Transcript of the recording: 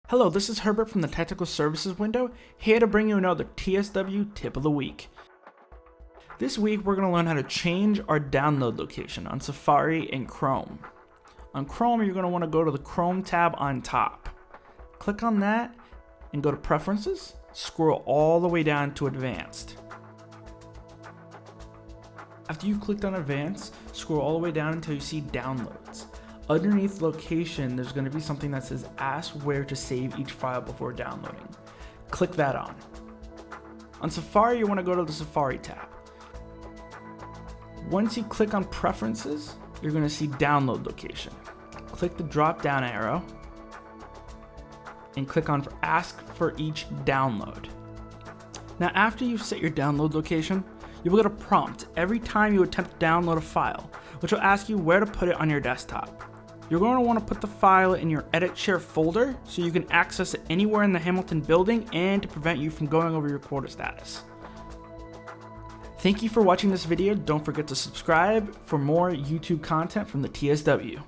Hello, this is Herbert from the Technical Services Window, here to bring you another TSW tip of the week. This week we're going to learn how to change our download location on Safari and Chrome. On Chrome, you're going to want to go to the Chrome tab on top. Click on that and go to Preferences, scroll all the way down to Advanced. After you've clicked on Advanced, scroll all the way down until you see Downloads. Underneath Location, there's going to be something that says Ask where to save each file before downloading. Click that on. On Safari, you want to go to the Safari tab. Once you click on Preferences, you're going to see Download Location. Click the drop down arrow and click on Ask for each download. Now, after you've set your download location, you will get a prompt every time you attempt to download a file, which will ask you where to put it on your desktop. You're going to want to put the file in your Edit Share folder so you can access it anywhere in the Hamilton building and to prevent you from going over your quota status. Thank you for watching this video. Don't forget to subscribe for more YouTube content from the TSW.